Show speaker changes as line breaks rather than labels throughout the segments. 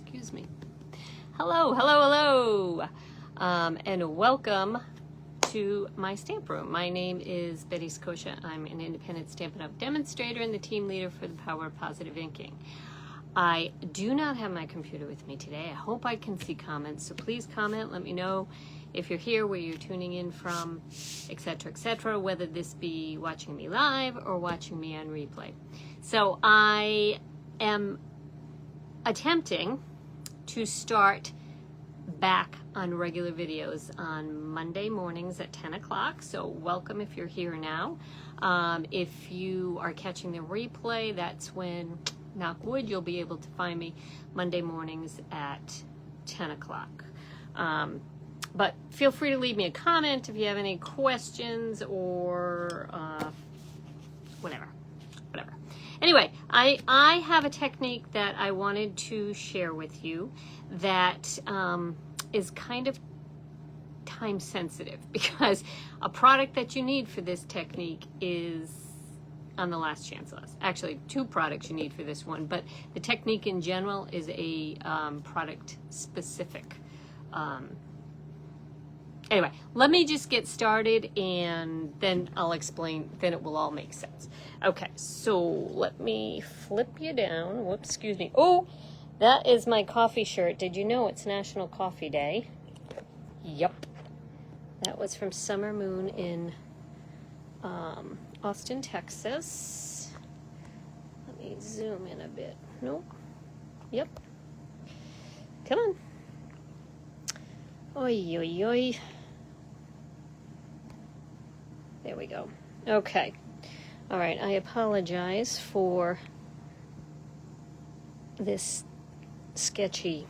Excuse me. Hello, hello, hello, and welcome to my stamp room. My name is Betty Scotia. I'm an independent Stampin' Up! Demonstrator and the team leader for the Power of Positive Inking. I do not have my computer with me today. I hope I can see comments, so please comment. Let me know if you're here, where you're tuning in from, etc., whether this be watching me live or watching me on replay. So I am attempting to start back on regular videos on Monday mornings at 10 o'clock. So welcome if you're here now. If you are catching the replay, that's when, knock wood, you'll be able to find me Monday mornings at 10 o'clock. But feel free to leave me a comment if you have any questions or whatever. Anyway, I have a technique that I wanted to share with you that is kind of time sensitive, because a product that you need for this technique is on the last chance list. Actually, two products you need for this one, but the technique in general is a product specific. Anyway, let me just get started and then I'll explain, then it will all make sense. Okay, so let me flip you down. Whoops, excuse me. Oh, that is my coffee shirt. Did you know it's National Coffee Day? Yep. That was from Summer Moon in Austin, Texas. Let me zoom in a bit. Nope. Yep. Come on. Oi, oi, oi. There we go. Okay. All right. I apologize for this sketchy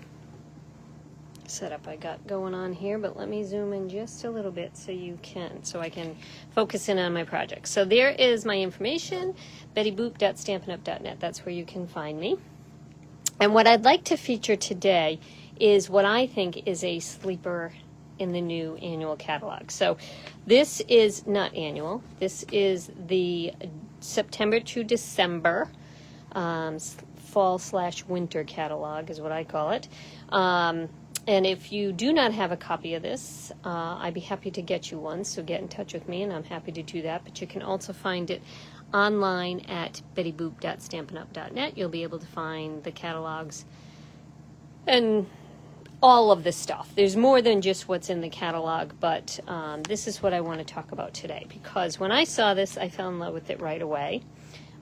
setup I got going on here, but let me zoom in just a little bit so I can focus in on my project. So there is my information, bettyboop.stampinup.net. That's where you can find me. And what I'd like to feature today is what I think is a sleeper in the new annual catalog. So this is not annual. This is the September to December fall/winter catalog is what I call it. And if you do not have a copy of this, I'd be happy to get you one. So get in touch with me and I'm happy to do that. But you can also find it online at bettyboop.stampinup.net. You'll be able to find the catalogs and all of this stuff. There's more than just what's in the catalog, but this is what I want to talk about today, because when I saw this, I fell in love with it right away,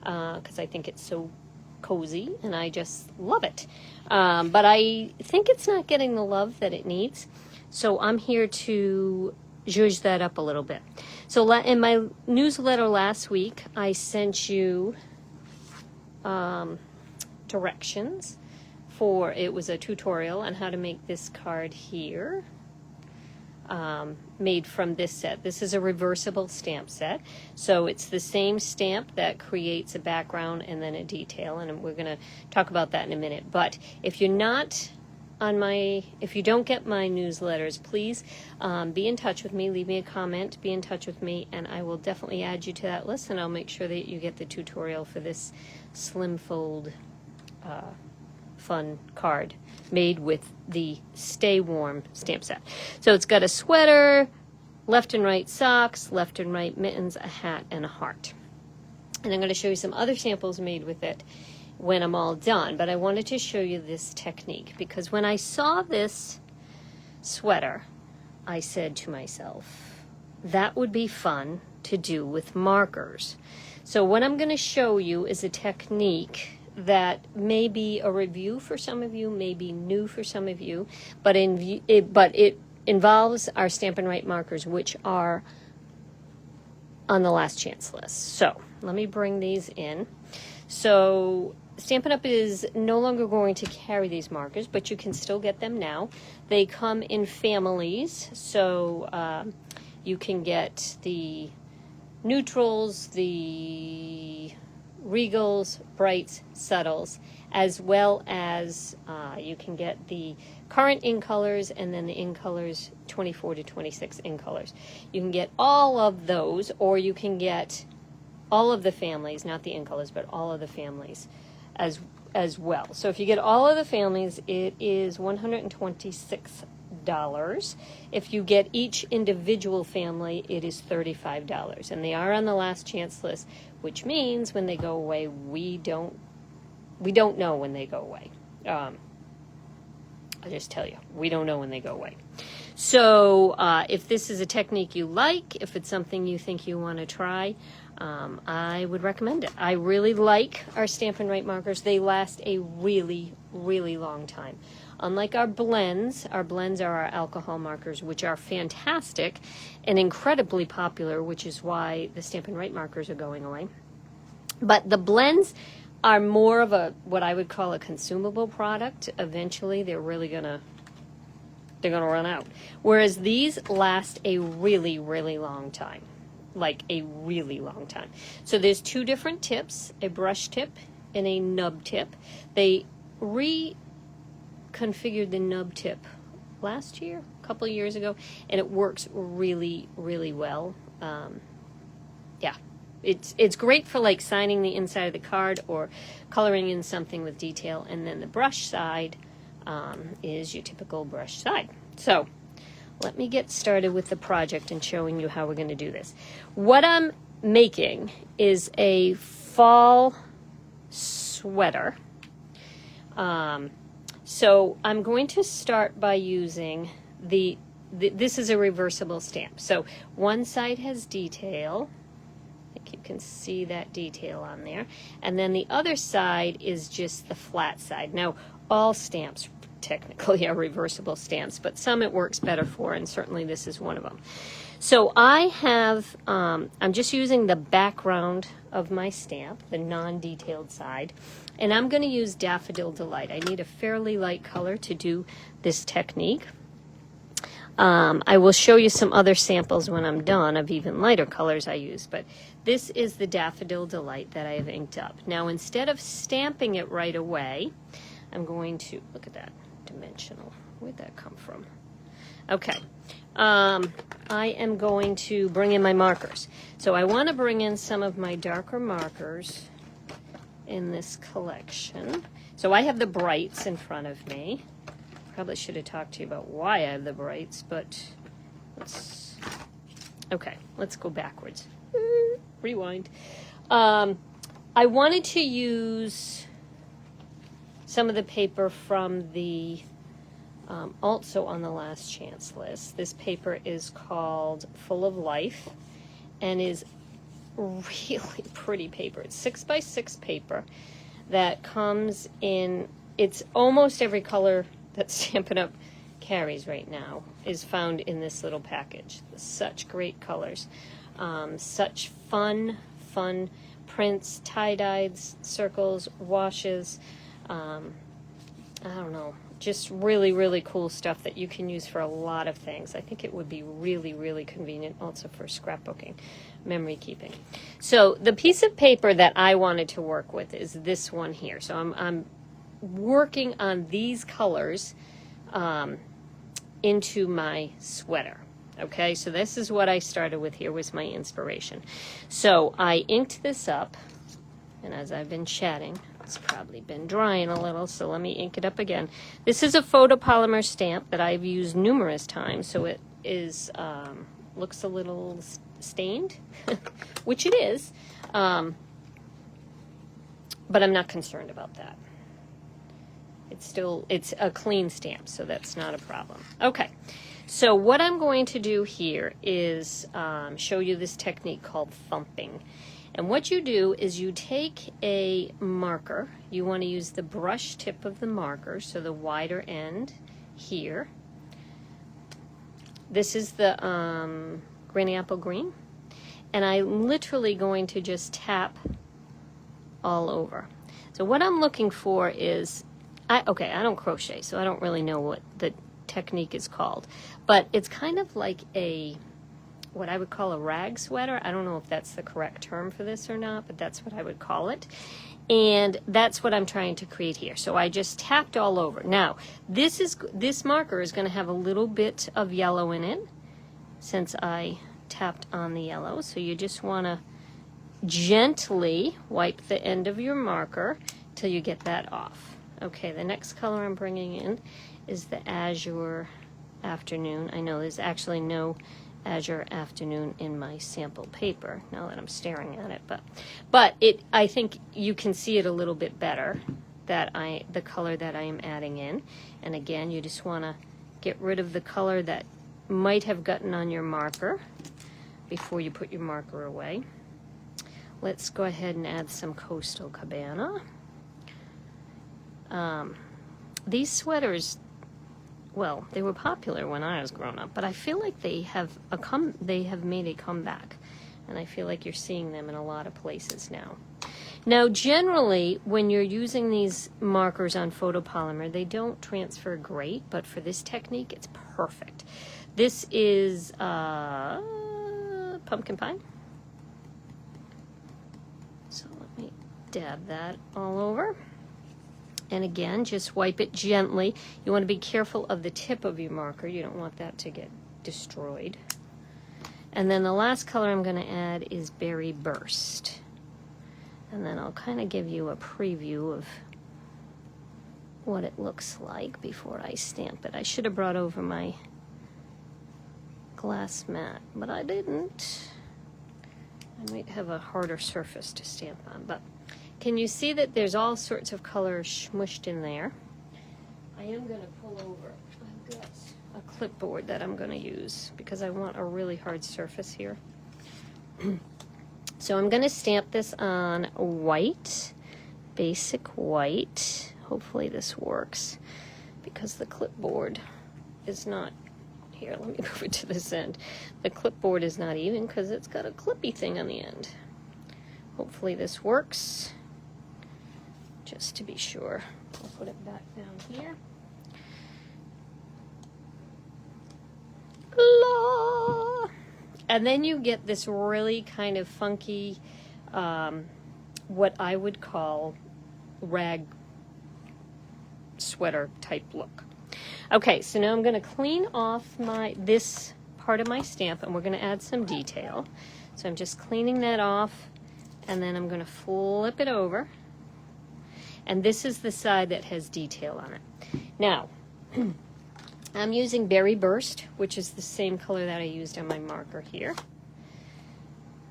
because I think it's so cozy and I just love it. But I think it's not getting the love that it needs, so I'm here to zhuzh that up a little bit. So in my newsletter last week, I sent you directions for, it was a tutorial on how to make this card here, made from this set. This is a reversible stamp set, so it's the same stamp that creates a background and then a detail, and we're going to talk about that in a minute. But if you're not on if you don't get my newsletters, please be in touch with me, leave me a comment, be in touch with me, and I will definitely add you to that list, and I'll make sure that you get the tutorial for this slim fold fun card made with the Stay Warm stamp set. So it's got a sweater, left and right socks, left and right mittens, a hat, and a heart. And I'm going to show you some other samples made with it when I'm all done, but I wanted to show you this technique because when I saw this sweater, I said to myself, that would be fun to do with markers. So what I'm going to show you is a technique that may be a review for some of you, may be new for some of you, but it involves our Stampin' Write markers, which are on the last chance list. So let me bring these in. So Stampin' Up! Is no longer going to carry these markers, but you can still get them now. They come in families, so you can get the neutrals, the regals, brights, subtles, as well as you can get the current in colors and then the in colors 24 to 26 in colors. You can get all of those, or you can get all of the families, not the in colors, but all of the families, as as well. So if you get all of the families, it is $126. If you get each individual family, it is $35. And they are on the last chance list, which means when they go away, we don't know when they go away. I'll just tell you, we don't know when they go away. So if this is a technique you like, if it's something you think you want to try, I would recommend it. I really like our Stampin' Write markers. They last a really, really long time. Unlike our blends are our alcohol markers, which are fantastic and incredibly popular, which is why the Stampin' Write markers are going away. But the blends are more of what I would call a consumable product. Eventually, they're gonna run out. Whereas these last a really, really long time. Like a really long time. So there's two different tips, a brush tip and a nub tip. They reconfigured the nub tip last year, a couple of years ago, and it works really, really well. Yeah, it's great for like signing the inside of the card or coloring in something with detail. And then the brush side is your typical brush side. So let me get started with the project and showing you how we're going to do this. What I'm making is a fall sweater. So I'm going to start by using this is a reversible stamp. So one side has detail. I think you can see that detail on there. And then the other side is just the flat side. Now, all stamps technically are reversible stamps, but some it works better for, and certainly this is one of them. So I have, I'm just using the background of my stamp, the non-detailed side, and I'm going to use Daffodil Delight. I need a fairly light color to do this technique. I will show you some other samples when I'm done of even lighter colors I use, but this is the Daffodil Delight that I have inked up. Now, instead of stamping it right away, I'm going to, look at that, dimensional. Where'd that come from? Okay. I am going to bring in my markers. So I want to bring in some of my darker markers in this collection. So I have the brights in front of me. Probably should have talked to you about why I have the brights, but let's go backwards. Rewind. I wanted to use some of the paper from the, also on the last chance list. This paper is called Full of Life and is really pretty paper. It's 6x6 paper that comes in, it's almost every color that Stampin' Up! Carries right now is found in this little package. Such great colors. Such fun prints, tie-dyes, circles, washes. I don't know, just really, really cool stuff that you can use for a lot of things. I think it would be really, really convenient also for scrapbooking, memory keeping. So the piece of paper that I wanted to work with is this one here. So I'm working on these colors into my sweater. Okay, so this is what I started with here, was my inspiration. So I inked this up, and as I've been chatting, it's probably been drying a little, so let me ink it up again. This is a photopolymer stamp that I've used numerous times, so it is looks a little stained, which it is, but I'm not concerned about that. It's a clean stamp, so that's not a problem. Okay, so what I'm going to do here is show you this technique called thumping. And what you do is you take a marker. You want to use the brush tip of the marker, so the wider end here. This is the Granny Apple Green. And I'm literally going to just tap all over. So what I'm looking for is, I don't crochet, so I don't really know what the technique is called. But it's kind of like what I would call a rag sweater. I don't know if that's the correct term for this or not, but that's what I would call it. And that's what I'm trying to create here. So I just tapped all over. Now, this marker is going to have a little bit of yellow in it since I tapped on the yellow. So you just want to gently wipe the end of your marker till you get that off. Okay, the next color I'm bringing in is the Azure Afternoon. I know there's actually no Azure Afternoon in my sample paper now that I'm staring at it, but I think you can see it a little bit better, that the color that I am adding in. And again, you just want to get rid of the color that might have gotten on your marker before you put your marker away. Let's go ahead and add some Coastal Cabana. These sweaters, well, they were popular when I was growing up, but I feel like they have made a comeback, and I feel like you're seeing them in a lot of places now. Now, generally, when you're using these markers on photopolymer, they don't transfer great, but for this technique, it's perfect. This is pumpkin pie. So let me dab that all over. And again, just wipe it gently. You want to be careful of the tip of your marker. You don't want that to get destroyed. And then the last color I'm going to add is Berry Burst. And then I'll kind of give you a preview of what it looks like before I stamp it. I should have brought over my glass mat, but I didn't. I might have a harder surface to stamp on, but can you see that there's all sorts of colors smushed in there? I am going to pull over. I've got a clipboard that I'm going to use because I want a really hard surface here. So I'm going to stamp this on white, basic white. Hopefully this works because the clipboard is not, here, let me move it to this end. The clipboard is not even because it's got a clippy thing on the end. Hopefully this works. Just to be sure, I'll put it back down here. La! And then you get this really kind of funky, what I would call rag sweater type look. Okay, so now I'm going to clean off this part of my stamp, and we're going to add some detail. So I'm just cleaning that off, and then I'm going to flip it over. And this is the side that has detail on it. Now, I'm using Berry Burst, which is the same color that I used on my marker here.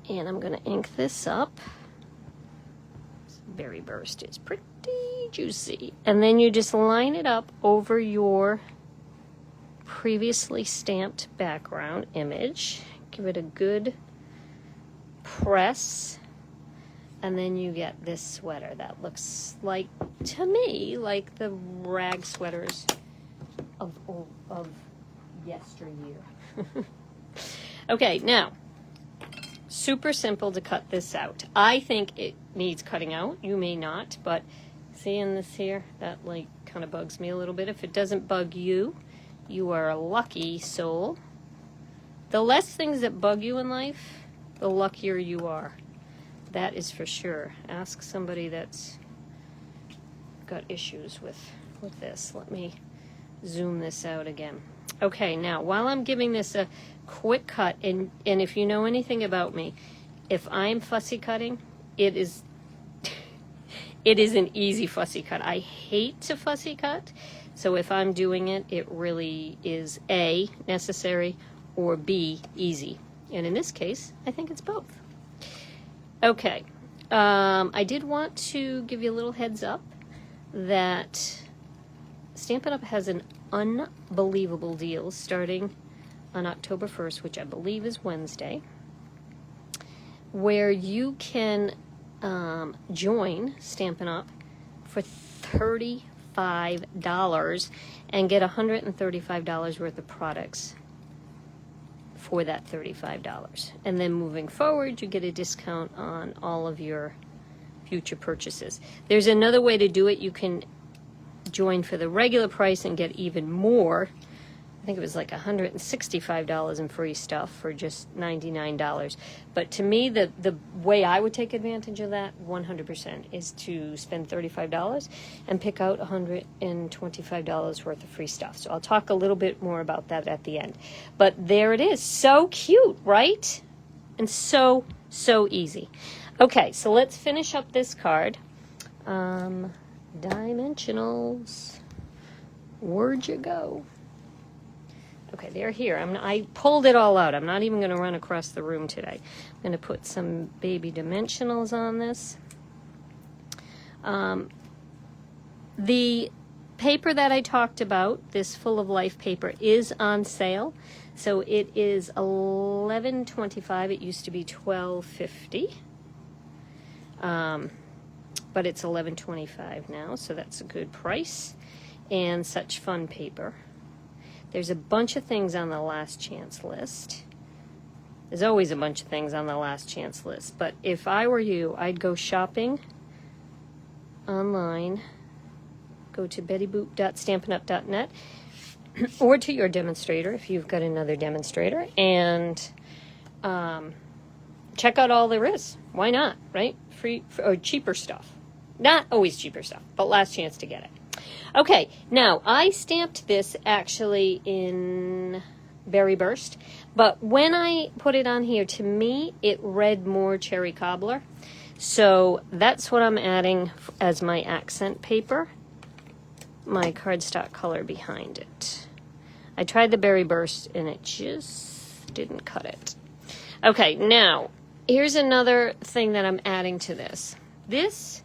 And I'm going to ink this up. Berry Burst is pretty juicy. And then you just line it up over your previously stamped background image. Give it a good press. And then you get this sweater that looks like, to me, like the rag sweaters of yesteryear. Okay, now, super simple to cut this out. I think it needs cutting out. You may not, but seeing this here, that like kind of bugs me a little bit. If it doesn't bug you, you are a lucky soul. The less things that bug you in life, the luckier you are. That is for sure. Ask somebody that's got issues with this. Let me zoom this out again. Okay, now while I'm giving this a quick cut, and if you know anything about me, if I'm fussy cutting, it is an easy fussy cut. I hate to fussy cut, so if I'm doing it, it really is A, necessary, or B, easy. And in this case, I think it's both. Okay, I did want to give you a little heads up that Stampin' Up! Has an unbelievable deal starting on October 1st, which I believe is Wednesday, where you can join Stampin' Up! For $35 and get $135 worth of products for that $35. And then moving forward, you get a discount on all of your future purchases. There's another way to do it. You can join for the regular price and get even more. I think it was like $165 in free stuff for just $99. But to me, the way I would take advantage of that 100% is to spend $35 and pick out $125 worth of free stuff. So I'll talk a little bit more about that at the end. But there it is. So cute, right? And so easy. Okay, so let's finish up this card. Dimensionals. Where'd you go? Okay, they're here. I pulled it all out. I'm not even going to run across the room today. I'm going to put some baby dimensionals on this. The paper that I talked about, this Full of Life paper, is on sale. So it is $11.25. It used to be $12.50. But it's $11.25 now, so that's a good price. And such fun paper. There's a bunch of things on the last chance list. There's always a bunch of things on the last chance list. But if I were you, I'd go shopping online. Go to bettyboop.stampinup.net or to your demonstrator if you've got another demonstrator, and check out all there is. Why not, right? Free or cheaper stuff. Not always cheaper stuff, but last chance to get it. Okay, now I stamped this actually in Berry Burst, but when I put it on here, to me, it read more Cherry Cobbler. So that's what I'm adding as my accent paper, my cardstock color behind it. I tried the Berry Burst and it just didn't cut it. Okay, now here's another thing that I'm adding to this. This,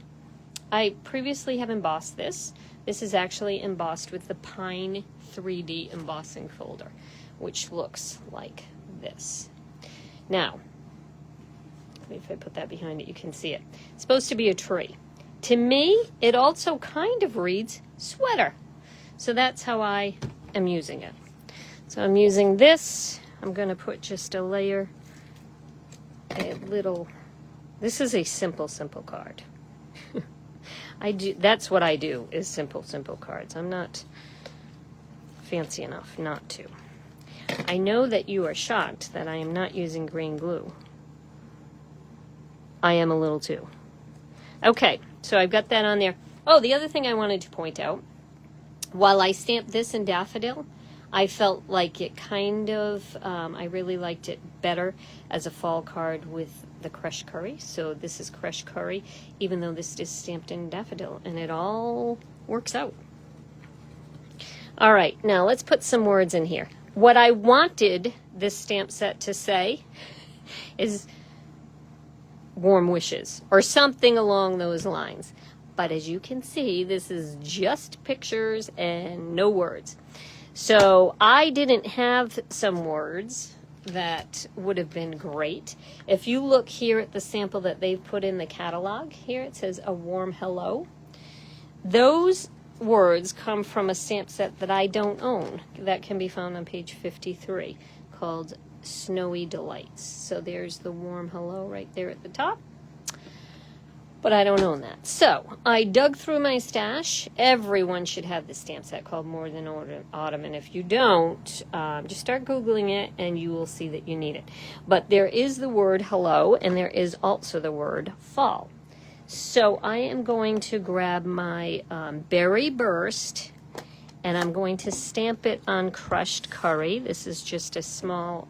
I previously have embossed this. This is actually embossed with the Pine 3D embossing folder, which looks like this. Now, if I put that behind it, you can see it. It's supposed to be a tree. To me, it also kind of reads sweater. So that's how I am using it. So I'm using this. I'm going to put just a layer, this is a simple card. That's what I do, is simple cards. I'm not fancy enough not to. I know that you are shocked that I am not using green glue. I am a little too. Okay, so I've got that on there. Oh, the other thing I wanted to point out, while I stamped this in Daffodil, I felt like it kind of, I really liked it better as a fall card with the Crushed Curry. So this is Crushed Curry, even though this is stamped in Daffodil, and it all works out. All right, now let's put some words in here. What I wanted this stamp set to say is warm wishes, or something along those lines. But as you can see, this is just pictures and no words. So I didn't have some words that would have been great. If you look here at the sample that they've put in the catalog, here it says a warm hello. Those words come from a stamp set that I don't own. That can be found on page 53, called Snowy Delights. So there's the warm hello right there at the top. But I don't own that. So I dug through my stash. Everyone should have this stamp set called More Than Autumn. And if you don't, just start Googling it and you will see that you need it. But there is the word hello, and there is also the word fall. So I am going to grab my Berry Burst, and I'm going to stamp it on Crushed Curry. This is just a small,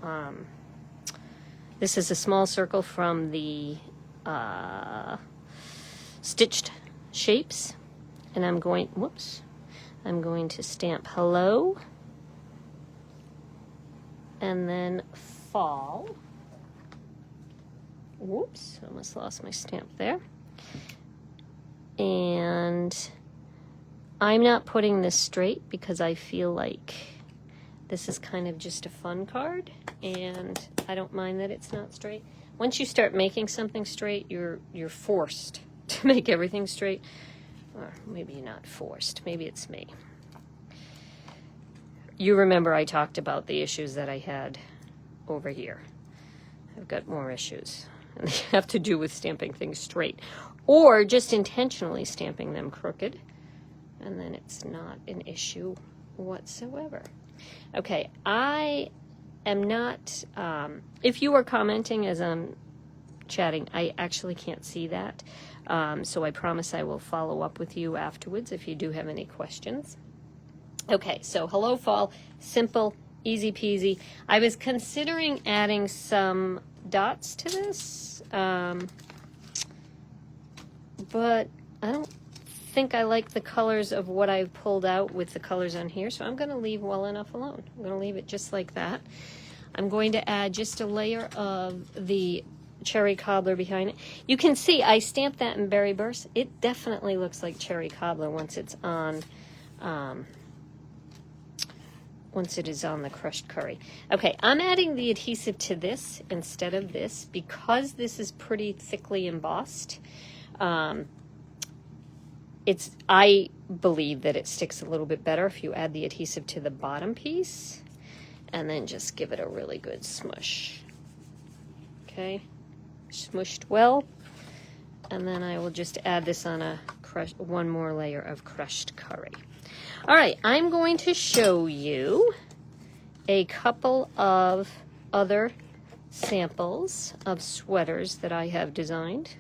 this is a small circle from the Stitched Shapes, and I'm going to stamp hello, and then fall. Whoops, almost lost my stamp there. And I'm not putting this straight because I feel like this is kind of just a fun card, and I don't mind that it's not straight. Once you start making something straight, you're forced to make everything straight. Or maybe you're not forced. Maybe it's me. You remember I talked about the issues that I had over here. I've got more issues, and they have to do with stamping things straight, or just intentionally stamping them crooked, and then it's not an issue whatsoever. Okay, I am not, if you are commenting as I'm chatting, I actually can't see that, so I promise I will follow up with you afterwards if you do have any questions. Okay, so hello fall, simple, easy peasy. I was considering adding some dots to this, but think I like the colors of what I've pulled out with the colors on here, so I'm going to leave well enough alone. I'm going to leave it just like that. I'm going to add just a layer of the cherry cobbler behind it. You can see I stamped that in Berry Burst. It definitely looks like cherry cobbler once it's on, once it is on the crushed curry. Okay, I'm adding the adhesive to this instead of this because this is pretty thickly embossed. I believe that it sticks a little bit better if you add the adhesive to the bottom piece and then just give it a really good smush. Okay, smushed well, and then I will just add this on a one more layer of crushed curry. All right, I'm going to show you a couple of other samples of sweaters that I have designed.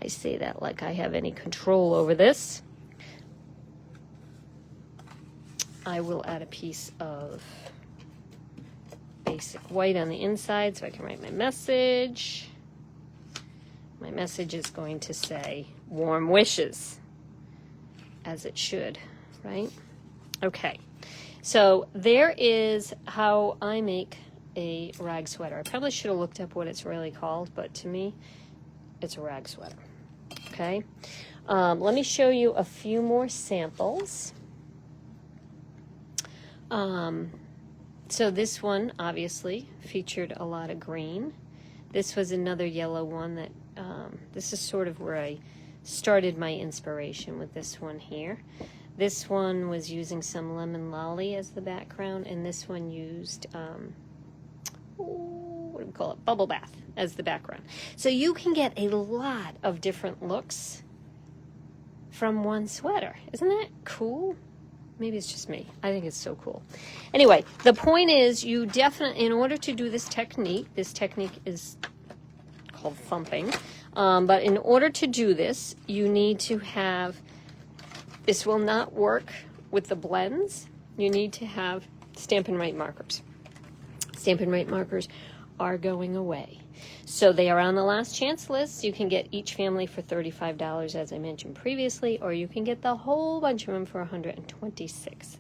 I say that like I have any control over this. I will add a piece of basic white on the inside so I can write my message. My message is going to say warm wishes, as it should, right? Okay, so there is how I make a rag sweater. I probably should have looked up what it's really called, but to me, it's a rag sweater. Okay, let me show you a few more samples. So this one obviously featured a lot of green. This was another yellow one that, this is sort of where I started my inspiration with this one here. This one was using some lemon lolly as the background, and this one used, what do we call it? Bubble bath as the background. So you can get a lot of different looks from one sweater. Isn't that cool? Maybe it's just me. I think it's so cool. Anyway, the point is you definitely, in order to do this technique is called thumping, but in order to do this, you need to have, this will not work with the blends. You need to have Stampin Write markers. Stampin Write markers are going away. So they are on the last chance list. You can get each family for $35, as I mentioned previously, or you can get the whole bunch of them for $126.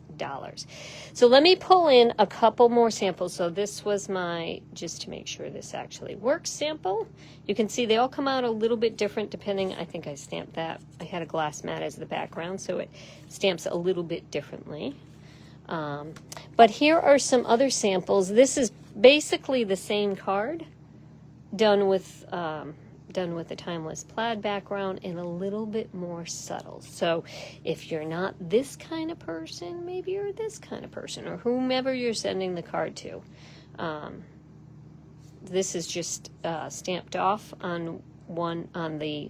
So let me pull in a couple more samples. So this was my, just to make sure this actually works, sample. You can see they all come out a little bit different depending, I think I stamped that. I had a glass mat as the background, so it stamps a little bit differently. But here are some other samples. This is basically the same card, done with a timeless plaid background and a little bit more subtle. So if you're not this kind of person, maybe you're this kind of person, or whomever you're sending the card to. This is just stamped off on the,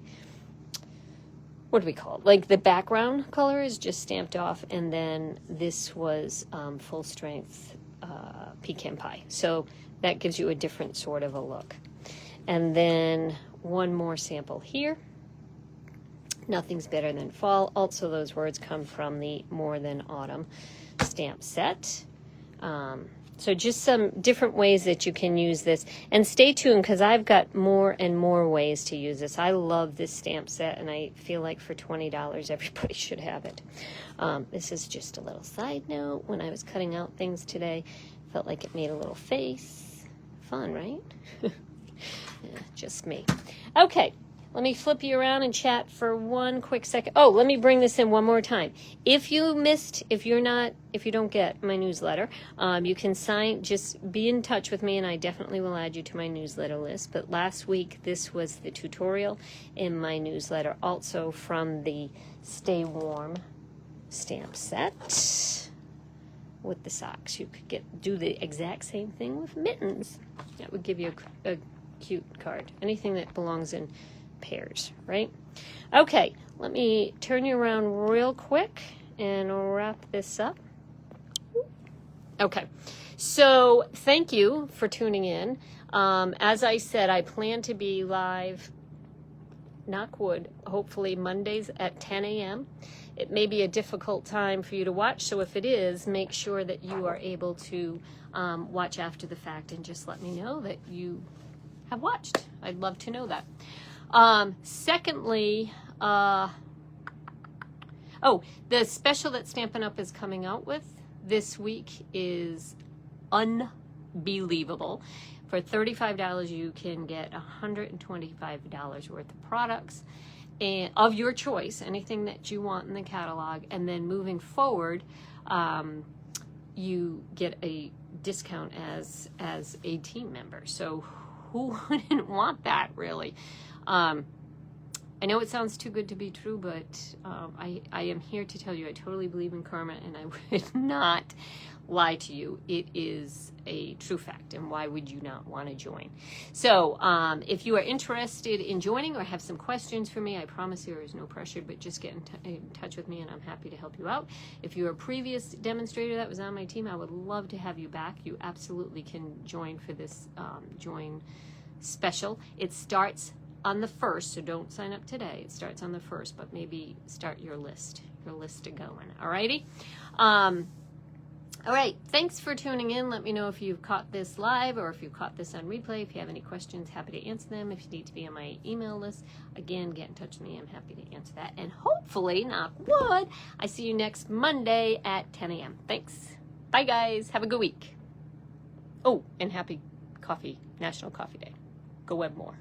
what do we call it? Like the background color is just stamped off, and then this was full strength pecan pie. So that gives you a different sort of a look. And then one more sample here. Nothing's better than fall. Also, those words come from the More Than Autumn stamp set. So just some different ways that you can use this. And stay tuned, because I've got more and more ways to use this. I love this stamp set, and I feel like for $20, everybody should have it. This is just a little side note. When I was cutting out things today, I felt like it made a little face. Fun, right? Yeah, just me. Okay, let me flip you around and chat for one quick second. Oh, let me bring this in one more time. If you don't get my newsletter, you can just be in touch with me, and I definitely will add you to my newsletter list. But last week, this was the tutorial in my newsletter, also from the Stay Warm stamp set with the socks. You could do the exact same thing with mittens. That would give you a cute card. Anything that belongs in pairs, right? Okay, let me turn you around real quick and wrap this up. Okay, so thank you for tuning in. As I said, I plan to be live, knock wood, hopefully Mondays at 10 a.m. It may be a difficult time for you to watch, so if it is, make sure that you are able to watch after the fact and just let me know that you have watched. I'd love to know that. Secondly, Oh, the special that Stampin' Up! Is coming out with this week is unbelievable. For $35, you can get $125 worth of products and of your choice, anything that you want in the catalog. And then moving forward, you get a discount as a team member. So who wouldn't want that, really? I know it sounds too good to be true, but I am here to tell you I totally believe in karma, and I would not lie to you. It is a true fact, and why would you not want to join? So if you are interested in joining or have some questions for me, I promise there is no pressure, but just get in touch with me, and I'm happy to help you out. If you're a previous demonstrator that was on my team, I would love to have you back. You absolutely can join for this join special. It starts on the 1st, so don't sign up today. It starts on the 1st, but maybe start your list going. Alrighty? All right, thanks for tuning in. Let me know if you've caught this live or if you caught this on replay. If you have any questions, happy to answer them. If you need to be on my email list, again, get in touch with me. I'm happy to answer that. And hopefully, knock wood, I see you next Monday at 10 a.m. Thanks. Bye, guys. Have a good week. Oh, and happy National Coffee Day. Go web more.